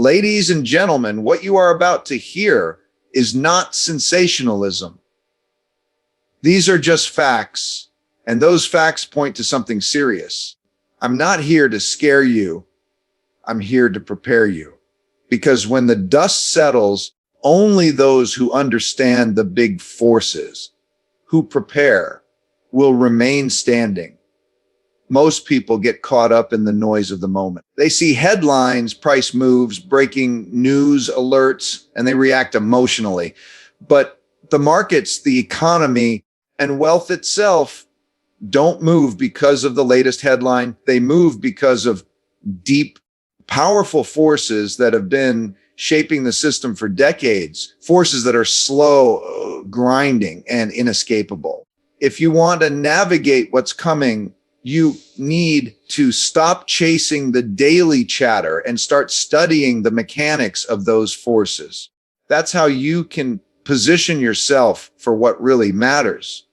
Ladies and gentlemen, what you are about to hear is not sensationalism. These are just facts, and those facts point to something serious. I'm not here to scare you. I'm here to prepare you. Because when the dust settles, only those who understand the big forces, who prepare, will remain standing. Most people get caught up in the noise of the moment. They see headlines, price moves, breaking news alerts, and they react emotionally. But the markets, the economy, and wealth itself don't move because of the latest headline. They move because of deep, powerful forces that have been shaping the system for decades, forces that are slow, grinding, and inescapable. If you want to navigate what's coming, you need to stop chasing the daily chatter and start studying the mechanics of those forces. That's how you can position yourself for what really matters.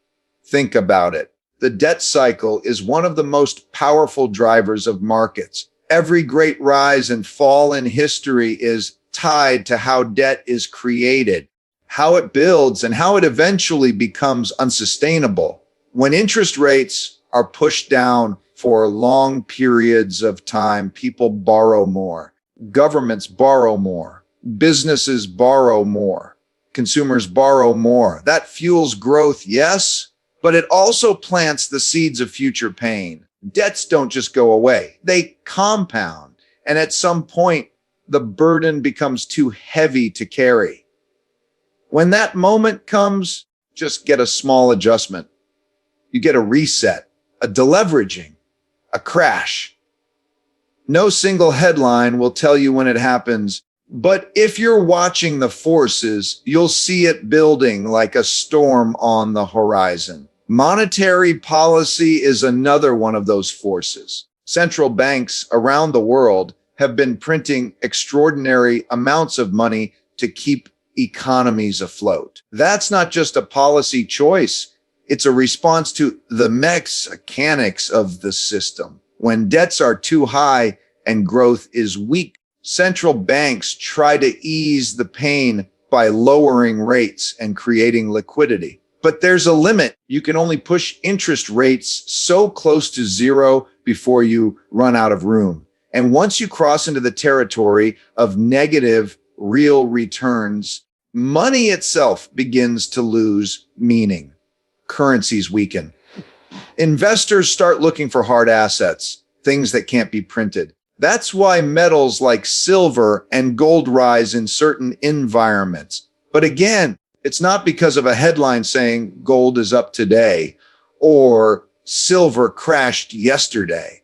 Think about it. The debt cycle is one of the most powerful drivers of markets. Every great rise and fall in history is tied to how debt is created, how it builds, and how it eventually becomes unsustainable. When interest rates are pushed down for long periods of time, people borrow more, governments borrow more, businesses borrow more, consumers borrow more. That fuels growth, yes, but it also plants the seeds of future pain. Debts don't just go away, they compound. And at some point, the burden becomes too heavy to carry. When that moment comes, just get a small adjustment. You get a reset, a deleveraging, a crash. No single headline will tell you when it happens, but if you're watching the forces, you'll see it building like a storm on the horizon. Monetary policy is another one of those forces. Central banks around the world have been printing extraordinary amounts of money to keep economies afloat. That's not just a policy choice. It's a response to the mechanics of the system. When debts are too high and growth is weak, central banks try to ease the pain by lowering rates and creating liquidity. But there's a limit. You can only push interest rates so close to zero before you run out of room. And once you cross into the territory of negative real returns, money itself begins to lose meaning. Currencies weaken. Investors start looking for hard assets, things that can't be printed. That's why metals like silver and gold rise in certain environments. But again, it's not because of a headline saying gold is up today or silver crashed yesterday.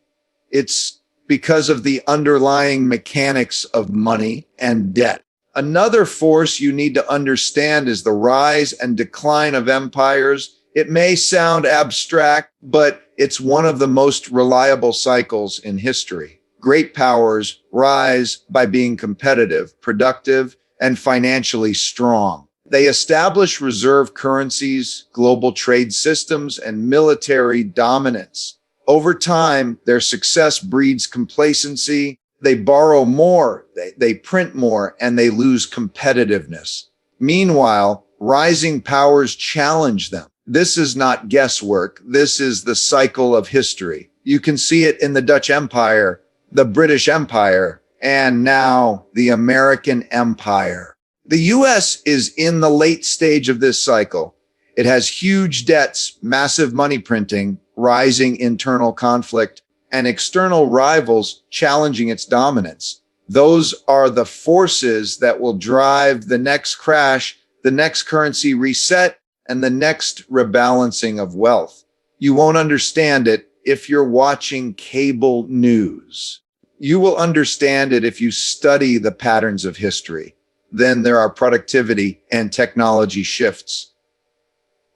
It's because of the underlying mechanics of money and debt. Another force you need to understand is the rise and decline of empires. It may sound abstract, but it's one of the most reliable cycles in history. Great powers rise by being competitive, productive, and financially strong. They establish reserve currencies, global trade systems, and military dominance. Over time, their success breeds complacency. They borrow more, they print more, and they lose competitiveness. Meanwhile, rising powers challenge them. This is not guesswork. This is the cycle of history. You can see it in the Dutch Empire, the British Empire, and now the American Empire. The US is in the late stage of this cycle. It has huge debts, massive money printing, rising internal conflict, and external rivals challenging its dominance. Those are the forces that will drive the next crash, the next currency reset, and the next rebalancing of wealth. You won't understand it if you're watching cable news. You will understand it if you study the patterns of history. Then there are productivity and technology shifts.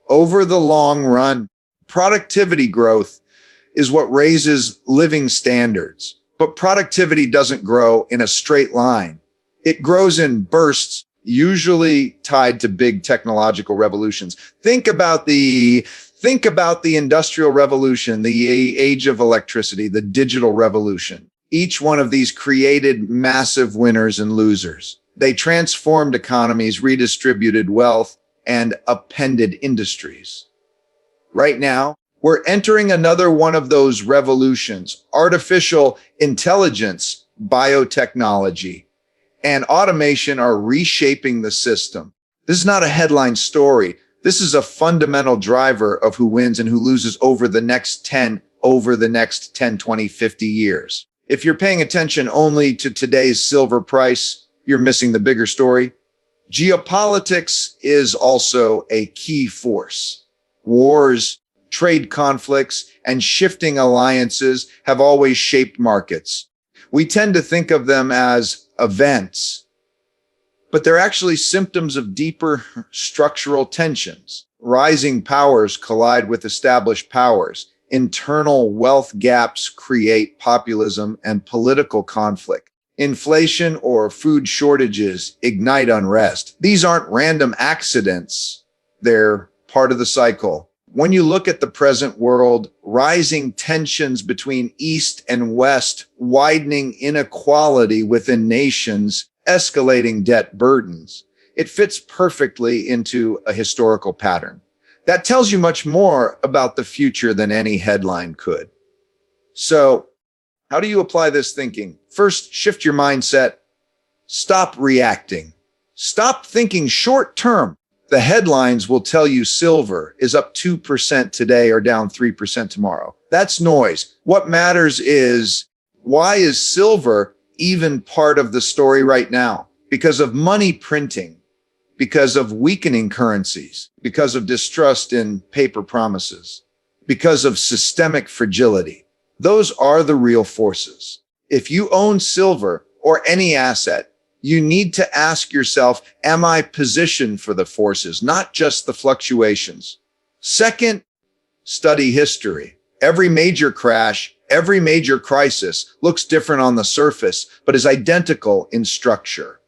Over the long run, productivity growth is what raises living standards. But productivity doesn't grow in a straight line. It grows in bursts, usually tied to big technological revolutions. Think about the Industrial Revolution, the age of electricity, the digital revolution. Each one of these created massive winners and losers. They transformed economies, redistributed wealth, and upended industries. Right now, we're entering another one of those revolutions. Artificial intelligence, biotechnology, and automation are reshaping the system. This is not a headline story. This is a fundamental driver of who wins and who loses over the next 10, 20, 50 years. If you're paying attention only to today's silver price, you're missing the bigger story. Geopolitics is also a key force. Wars, trade conflicts, and shifting alliances have always shaped markets. We tend to think of them as events, but they're actually symptoms of deeper structural tensions. Rising powers collide with established powers. Internal wealth gaps create populism and political conflict. Inflation or food shortages ignite unrest. These aren't random accidents. They're part of the cycle. When you look at the present world, rising tensions between East and West, widening inequality within nations, escalating debt burdens, it fits perfectly into a historical pattern. That tells you much more about the future than any headline could. So, how do you apply this thinking? First, shift your mindset. Stop reacting. Stop thinking short term. The headlines will tell you silver is up 2% today or down 3% tomorrow. That's noise. What matters is, why is silver even part of the story right now? Because of money printing, because of weakening currencies, because of distrust in paper promises, because of systemic fragility. Those are the real forces. If you own silver or any asset, you need to ask yourself, am I positioned for the forces, not just the fluctuations? Second, study history. Every major crash, every major crisis looks different on the surface, but is identical in structure.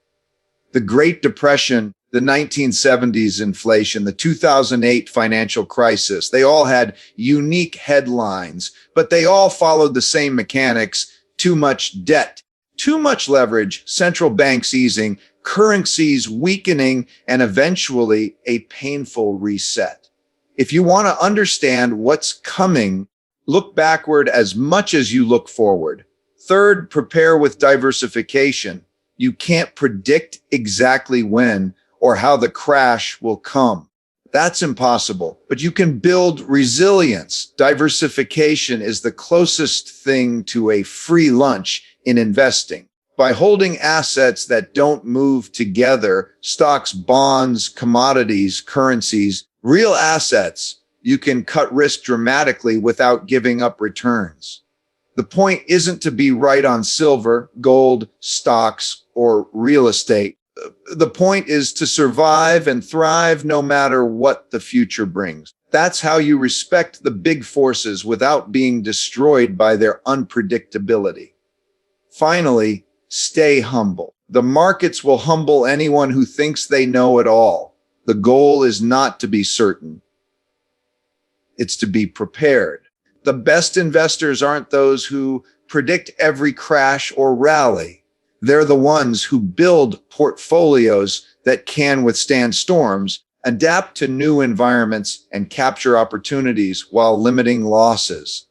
The Great Depression, the 1970s inflation, the 2008 financial crisis, they all had unique headlines, but they all followed the same mechanics: too much debt, too much leverage, central banks easing, currencies weakening, and eventually a painful reset. If you want to understand what's coming, look backward as much as you look forward. Third, prepare with diversification. You can't predict exactly when or how the crash will come. That's impossible, but you can build resilience. Diversification is the closest thing to a free lunch in investing. By holding assets that don't move together, stocks, bonds, commodities, currencies, real assets, you can cut risk dramatically without giving up returns. The point isn't to be right on silver, gold, stocks, or real estate. The point is to survive and thrive no matter what the future brings. That's how you respect the big forces without being destroyed by their unpredictability. Finally, stay humble. The markets will humble anyone who thinks they know it all. The goal is not to be certain. It's to be prepared. The best investors aren't those who predict every crash or rally. They're the ones who build portfolios that can withstand storms, adapt to new environments, and capture opportunities while limiting losses.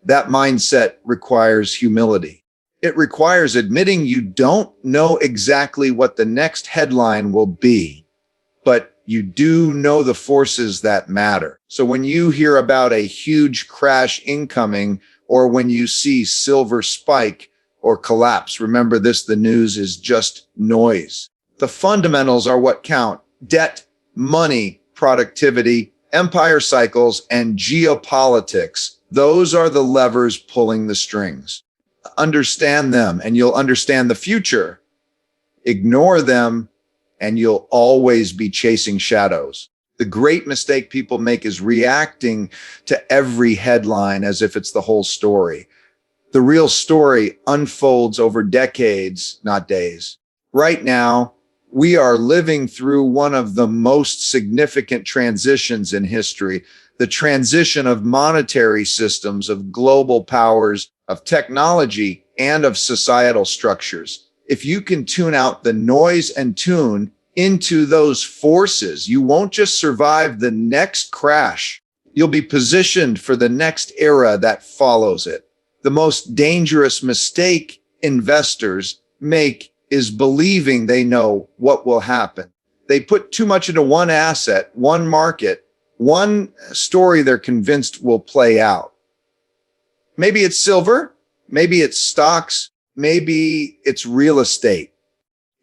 That mindset requires humility. It requires admitting you don't know exactly what the next headline will be, but you do know the forces that matter. So when you hear about a huge crash incoming, or when you see silver spike or collapse, remember this: the news is just noise. The fundamentals are what count: debt, money, productivity, empire cycles, and geopolitics. Those are the levers pulling the strings. Understand them and you'll understand the future. Ignore them and you'll always be chasing shadows. The great mistake people make is reacting to every headline as if it's the whole story. The real story unfolds over decades, not days. Right now, we are living through one of the most significant transitions in history, the transition of monetary systems, of global powers, of technology, and of societal structures. If you can tune out the noise and tune into those forces, you won't just survive the next crash, you'll be positioned for the next era that follows it. The most dangerous mistake investors make is believing they know what will happen. They put too much into one asset, one market, one story they're convinced will play out. Maybe it's silver, maybe it's stocks, maybe it's real estate.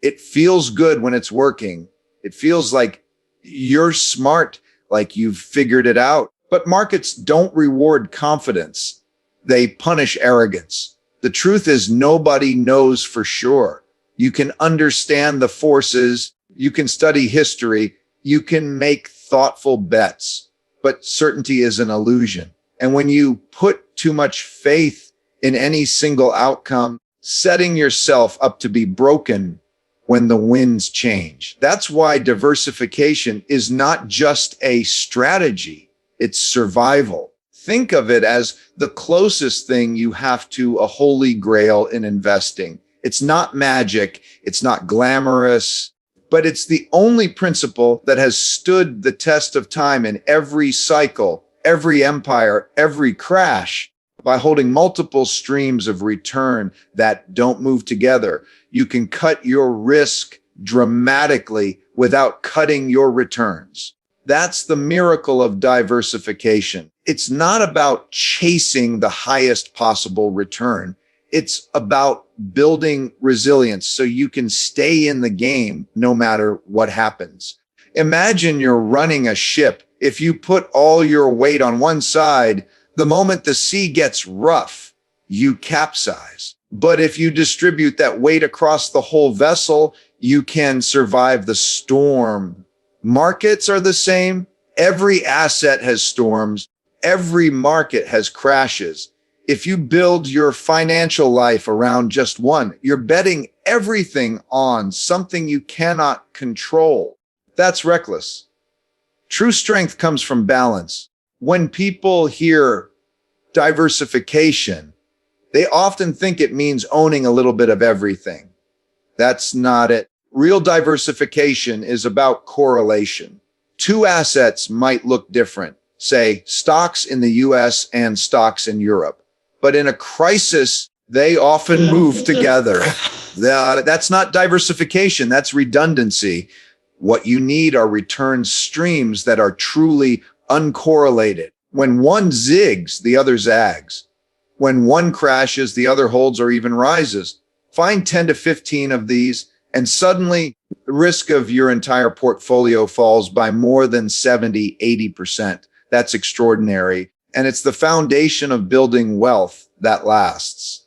It feels good when it's working. It feels like you're smart, like you've figured it out. But markets don't reward confidence. They punish arrogance. The truth is nobody knows for sure. You can understand the forces, you can study history, you can make thoughtful bets, but certainty is an illusion. And when you put too much faith in any single outcome, setting yourself up to be broken when the winds change. That's why diversification is not just a strategy, it's survival. Think of it as the closest thing you have to a holy grail in investing. It's not magic, it's not glamorous, but it's the only principle that has stood the test of time in every cycle, every empire, every crash. By holding multiple streams of return that don't move together, you can cut your risk dramatically without cutting your returns. That's the miracle of diversification. It's not about chasing the highest possible return. It's about building resilience so you can stay in the game no matter what happens. Imagine you're running a ship. If you put all your weight on one side, the moment the sea gets rough, you capsize. But if you distribute that weight across the whole vessel, you can survive the storm. Markets are the same. Every asset has storms. Every market has crashes. If you build your financial life around just one, you're betting everything on something you cannot control. That's reckless. True strength comes from balance. When people hear diversification, they often think it means owning a little bit of everything. That's not it. Real diversification is about correlation. Two assets might look different, say stocks in the US and stocks in Europe. But in a crisis, they often move together. That's not diversification, that's redundancy. What you need are return streams that are truly uncorrelated. When one zigs, the other zags. When one crashes, the other holds or even rises. Find 10 to 15 of these, and suddenly the risk of your entire portfolio falls by more than 70, 80%. That's extraordinary. And it's the foundation of building wealth that lasts.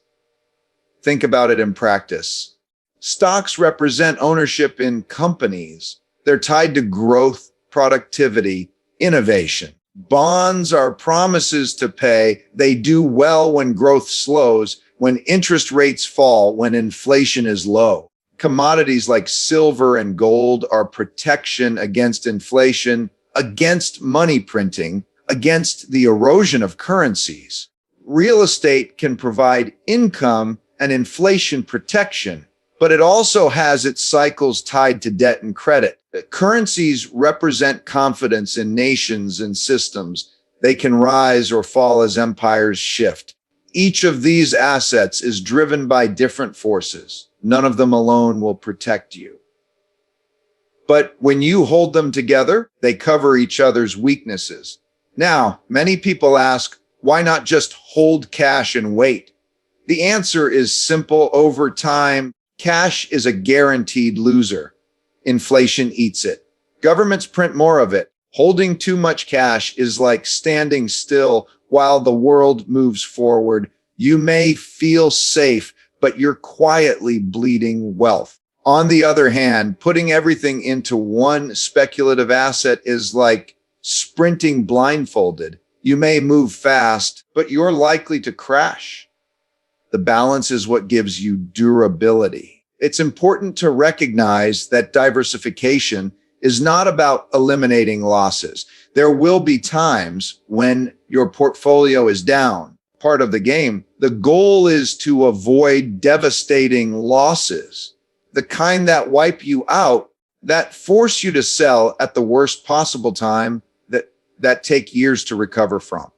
Think about it in practice. Stocks represent ownership in companies. They're tied to growth, productivity, innovation. Bonds are promises to pay. They do well when growth slows, when interest rates fall, when inflation is low. Commodities like silver and gold are protection against inflation, against money printing, against the erosion of currencies. Real estate can provide income and inflation protection, but it also has its cycles tied to debt and credit. Currencies represent confidence in nations and systems. They can rise or fall as empires shift. Each of these assets is driven by different forces. None of them alone will protect you. But when you hold them together, they cover each other's weaknesses. Now, many people ask, why not just hold cash and wait? The answer is simple. Over time, cash is a guaranteed loser. Inflation eats it. Governments print more of it. Holding too much cash is like standing still while the world moves forward. You may feel safe, but you're quietly bleeding wealth. On the other hand, putting everything into one speculative asset is like sprinting blindfolded. You may move fast, but you're likely to crash. The balance is what gives you durability. It's important to recognize that diversification is not about eliminating losses. There will be times when your portfolio is down, part of the game. The goal is to avoid devastating losses, the kind that wipe you out, that force you to sell at the worst possible time, that take years to recover from.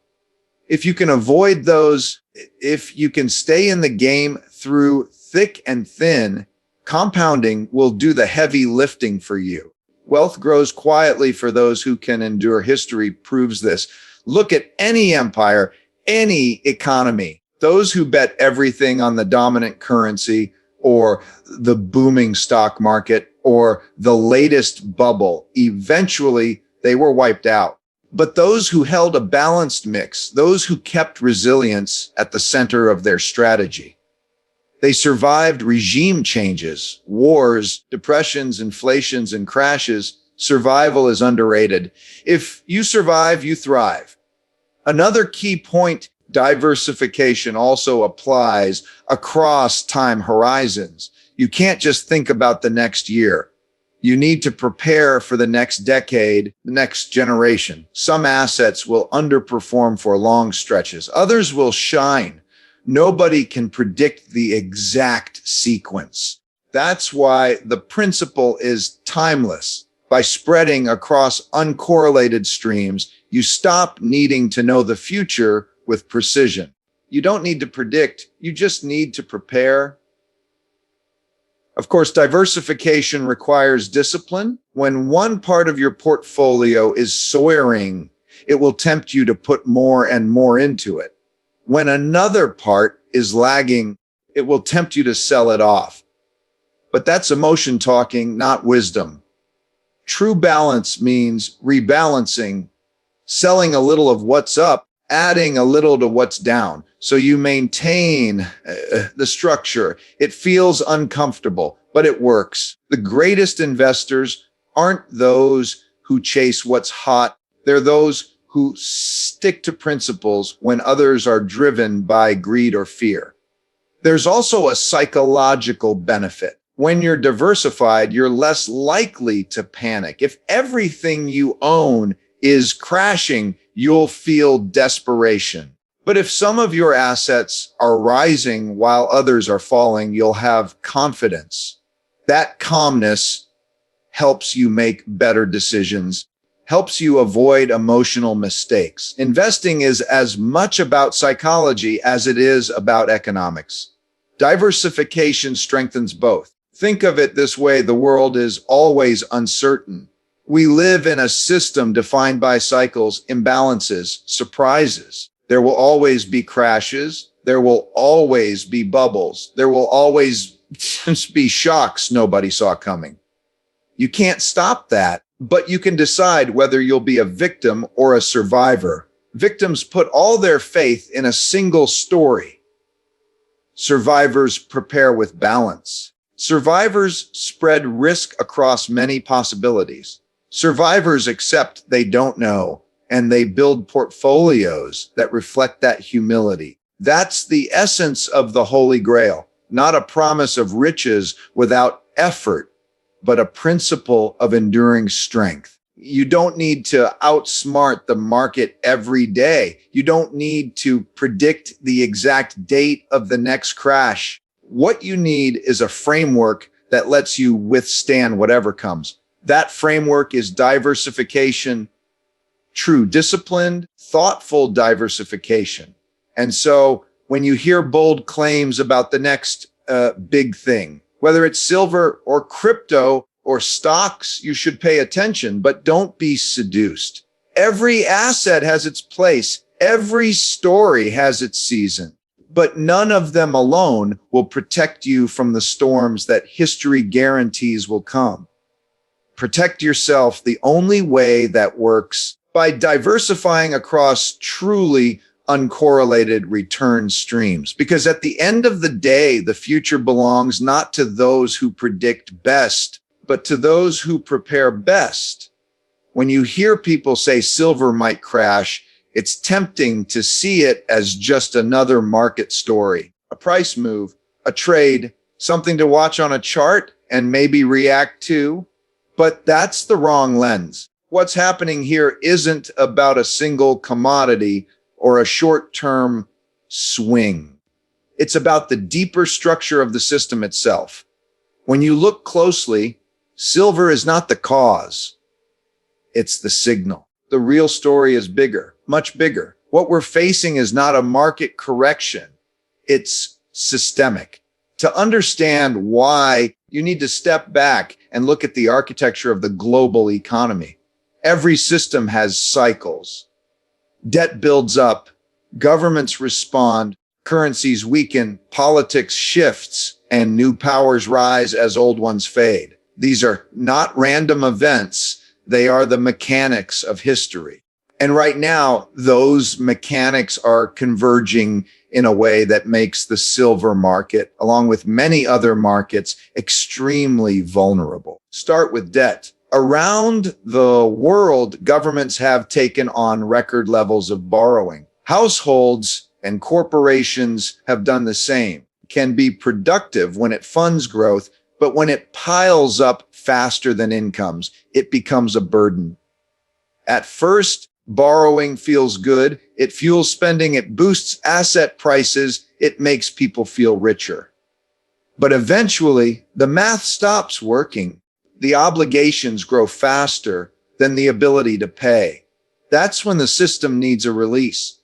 If you can avoid those, if you can stay in the game through thick and thin, compounding will do the heavy lifting for you. Wealth grows quietly for those who can endure. History proves this. Look at any empire, any economy. Those who bet everything on the dominant currency or the booming stock market or the latest bubble, eventually they were wiped out. But those who held a balanced mix, those who kept resilience at the center of their strategy, they survived regime changes, wars, depressions, inflations, and crashes. Survival is underrated. If you survive, you thrive. Another key point, diversification also applies across time horizons. You can't just think about the next year. You need to prepare for the next decade, the next generation. Some assets will underperform for long stretches. Others will shine. Nobody can predict the exact sequence. That's why the principle is timeless. By spreading across uncorrelated streams, you stop needing to know the future with precision. You don't need to predict, you just need to prepare. Of course, diversification requires discipline. When one part of your portfolio is soaring, it will tempt you to put more and more into it. When another part is lagging, it will tempt you to sell it off. But that's emotion talking, not wisdom. True balance means rebalancing, selling a little of what's up, adding a little to what's down. So you maintain the structure. It feels uncomfortable, but it works. The greatest investors aren't those who chase what's hot. They're those who stick to principles when others are driven by greed or fear. There's also a psychological benefit. When you're diversified, you're less likely to panic. If everything you own is crashing, you'll feel desperation. But if some of your assets are rising while others are falling, you'll have confidence. That calmness helps you make better decisions, helps you avoid emotional mistakes. Investing is as much about psychology as it is about economics. Diversification strengthens both. Think of it this way: the world is always uncertain. We live in a system defined by cycles, imbalances, surprises. There will always be crashes. There will always be bubbles. There will always be shocks nobody saw coming. You can't stop that, but you can decide whether you'll be a victim or a survivor. Victims put all their faith in a single story. Survivors prepare with balance. Survivors spread risk across many possibilities. Survivors accept they don't know, and they build portfolios that reflect that humility. That's the essence of the Holy Grail, not a promise of riches without effort, but a principle of enduring strength. You don't need to outsmart the market every day. You don't need to predict the exact date of the next crash. What you need is a framework that lets you withstand whatever comes. That framework is diversification, true, disciplined, thoughtful diversification. And so when you hear bold claims about the next big thing, whether it's silver or crypto or stocks, you should pay attention, but don't be seduced. Every asset has its place. Every story has its season. But none of them alone will protect you from the storms that history guarantees will come. Protect yourself the only way that works: by diversifying across truly uncorrelated return streams. Because at the end of the day, the future belongs not to those who predict best, but to those who prepare best. When you hear people say silver might crash, it's tempting to see it as just another market story, a price move, a trade, something to watch on a chart and maybe react to. But that's the wrong lens. What's happening here isn't about a single commodity or a short-term swing. It's about the deeper structure of the system itself. When you look closely, silver is not the cause. It's the signal. The real story is bigger, much bigger. What we're facing is not a market correction. It's systemic. To understand why, you need to step back and look at the architecture of the global economy. Every system has cycles. Debt builds up, governments respond, currencies weaken, politics shifts, and new powers rise as old ones fade. These are not random events. They are the mechanics of history. And right now, those mechanics are converging in a way that makes the silver market, along with many other markets, extremely vulnerable. Start with debt. Around the world, governments have taken on record levels of borrowing. Households and corporations have done the same. Can be productive when it funds growth, but when it piles up faster than incomes, it becomes a burden. At first, borrowing feels good. It fuels spending. It boosts asset prices. It makes people feel richer. But eventually, the math stops working. The obligations grow faster than the ability to pay. That's when the system needs a release.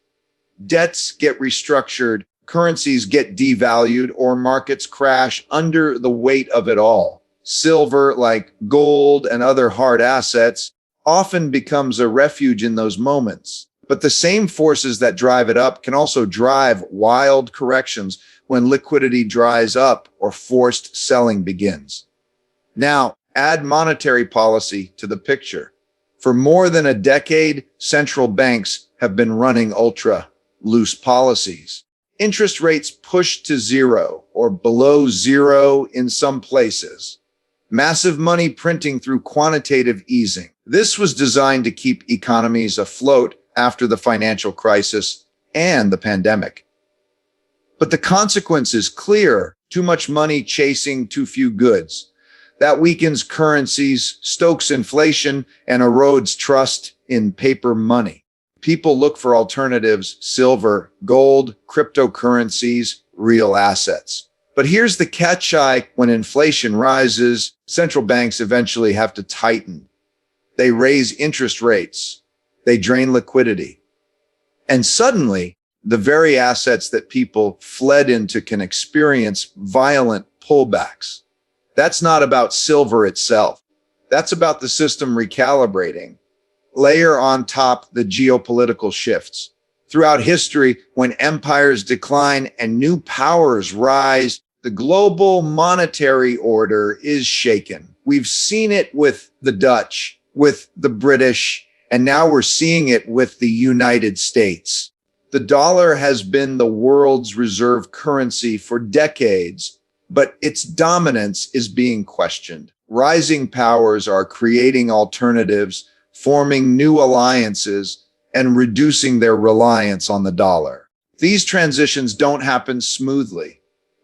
Debts get restructured, currencies get devalued, or markets crash under the weight of it all. Silver, like gold and other hard assets, often becomes a refuge in those moments. But the same forces that drive it up can also drive wild corrections when liquidity dries up or forced selling begins. Now, add monetary policy to the picture. For more than a decade, central banks have been running ultra-loose policies. Interest rates pushed to zero or below zero in some places. Massive money printing through quantitative easing. This was designed to keep economies afloat after the financial crisis and the pandemic. But the consequence is clear. Too much money chasing too few goods. That weakens currencies, stokes inflation, and erodes trust in paper money. People look for alternatives: silver, gold, cryptocurrencies, real assets. But here's the catch: when inflation rises, central banks eventually have to tighten. They raise interest rates. They drain liquidity. And suddenly, the very assets that people fled into can experience violent pullbacks. That's not about silver itself. That's about the system recalibrating. Layer on top the geopolitical shifts. Throughout history, when empires decline and new powers rise, the global monetary order is shaken. We've seen it with the Dutch, with the British, and now we're seeing it with the United States. The dollar has been the world's reserve currency for decades, but its dominance is being questioned. Rising powers are creating alternatives, forming new alliances, and reducing their reliance on the dollar. These transitions don't happen smoothly.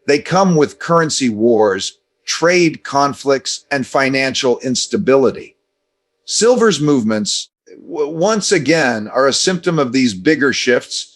They come with currency wars, trade conflicts, and financial instability. Silver's movements, once again, are a symptom of these bigger shifts.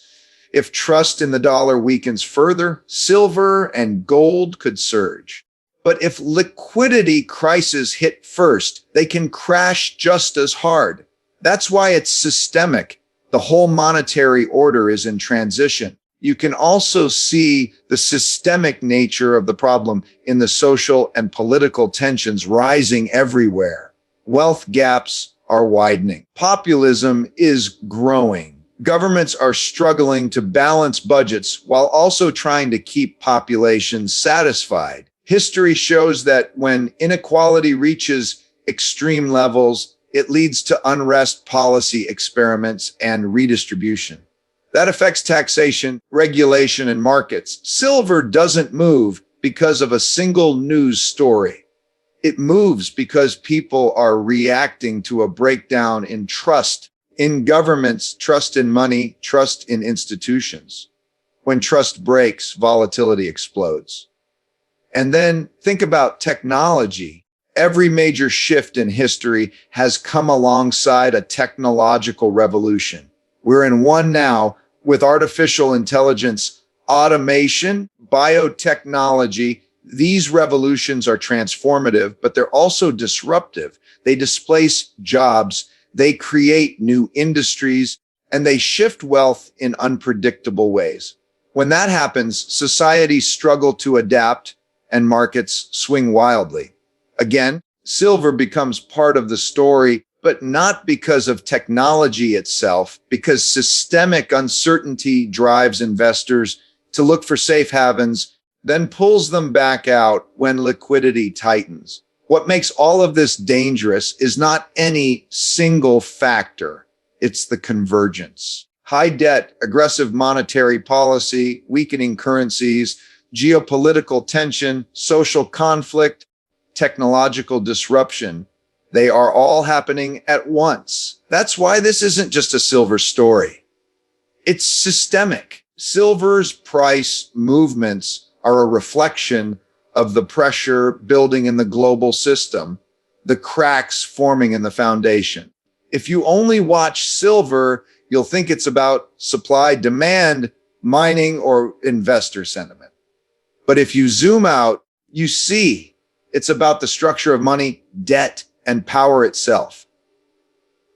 If trust in the dollar weakens further, silver and gold could surge. But if liquidity crises hit first, they can crash just as hard. That's why it's systemic. The whole monetary order is in transition. You can also see the systemic nature of the problem in the social and political tensions rising everywhere. Wealth gaps are widening. Populism is growing. Governments are struggling to balance budgets while also trying to keep populations satisfied. History shows that when inequality reaches extreme levels, it leads to unrest, policy experiments, and redistribution. That affects taxation, regulation, and markets. Silver doesn't move because of a single news story. It moves because people are reacting to a breakdown in trust in governments, trust in money, trust in institutions. When trust breaks, volatility explodes. And then think about technology. Every major shift in history has come alongside a technological revolution. We're in one now with artificial intelligence, automation, biotechnology. These revolutions are transformative, but they're also disruptive. They displace jobs, they create new industries, and they shift wealth in unpredictable ways. When that happens, societies struggle to adapt and markets swing wildly. Again, silver becomes part of the story, but not because of technology itself, because systemic uncertainty drives investors to look for safe havens, then pulls them back out when liquidity tightens. What makes all of this dangerous is not any single factor. It's the convergence. High debt, aggressive monetary policy, weakening currencies, geopolitical tension, social conflict, technological disruption. They are all happening at once. That's why this isn't just a silver story. It's systemic. Silver's price movements are a reflection of the pressure building in the global system, the cracks forming in the foundation. If you only watch silver, you'll think it's about supply, demand, mining, or investor sentiment. But if you zoom out, you see it's about the structure of money, debt, and power itself.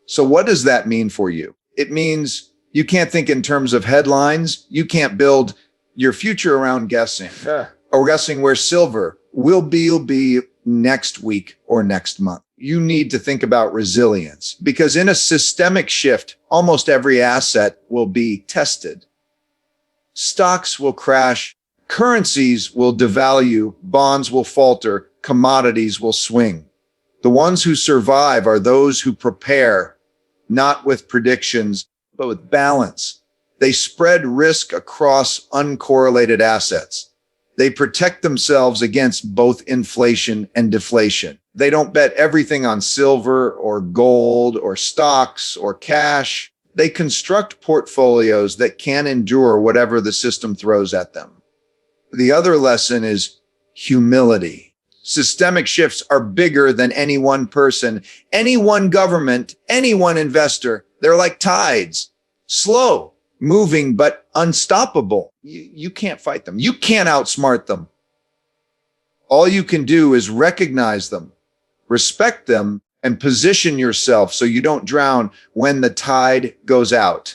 So what does that mean for you? It means you can't think in terms of headlines. You can't build your future around guessing. Or guessing where silver will be next week or next month. You need to think about resilience, because in a systemic shift, almost every asset will be tested. Stocks will crash, currencies will devalue, bonds will falter, commodities will swing. The ones who survive are those who prepare, not with predictions, but with balance. They spread risk across uncorrelated assets. They protect themselves against both inflation and deflation. They don't bet everything on silver or gold or stocks or cash. They construct portfolios that can endure whatever the system throws at them. The other lesson is humility. Systemic shifts are bigger than any one person, any one government, any one investor. They're like tides, slow, moving, but unstoppable. You can't fight them. You can't outsmart them. All you can do is recognize them, respect them, and position yourself so you don't drown when the tide goes out.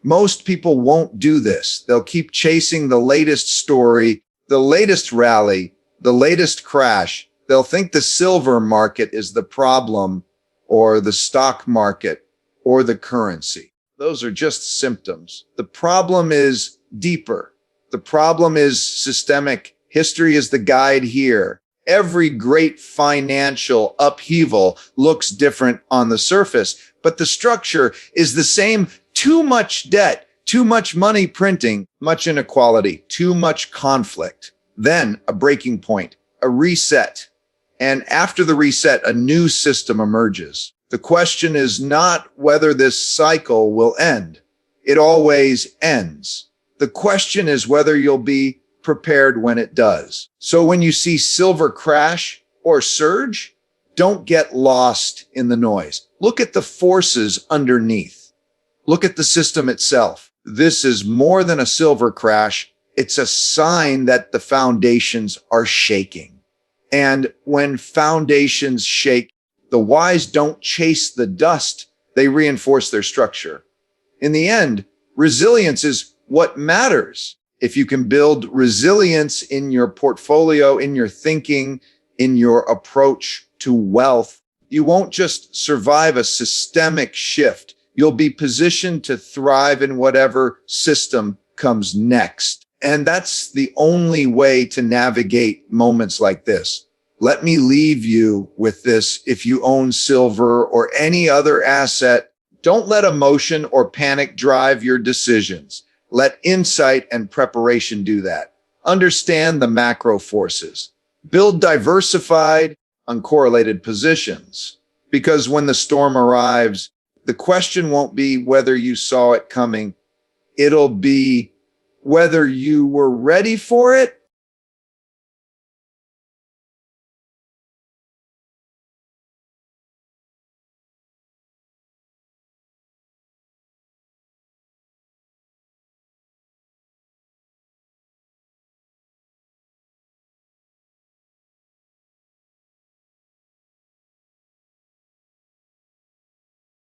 Most people won't do this. They'll keep chasing the latest story, the latest rally, the latest crash. They'll think the silver market is the problem, or the stock market, or the currency. Those are just symptoms. The problem is deeper. The problem is systemic. History is the guide here. Every great financial upheaval looks different on the surface, but the structure is the same. Too much debt, too much money printing, much inequality, too much conflict. Then a breaking point, a reset. And after the reset, a new system emerges. The question is not whether this cycle will end. It always ends. The question is whether you'll be prepared when it does. So when you see silver crash or surge, don't get lost in the noise. Look at the forces underneath. Look at the system itself. This is more than a silver crash. It's a sign that the foundations are shaking. And when foundations shake, the wise don't chase the dust. They reinforce their structure. In the end, resilience is what matters. If you can build resilience in your portfolio, in your thinking, in your approach to wealth, you won't just survive a systemic shift. You'll be positioned to thrive in whatever system comes next. And that's the only way to navigate moments like this. Let me leave you with this. If you own silver or any other asset, don't let emotion or panic drive your decisions. Let insight and preparation do that. Understand the macro forces. Build diversified, uncorrelated positions. Because when the storm arrives, the question won't be whether you saw it coming. It'll be whether you were ready for it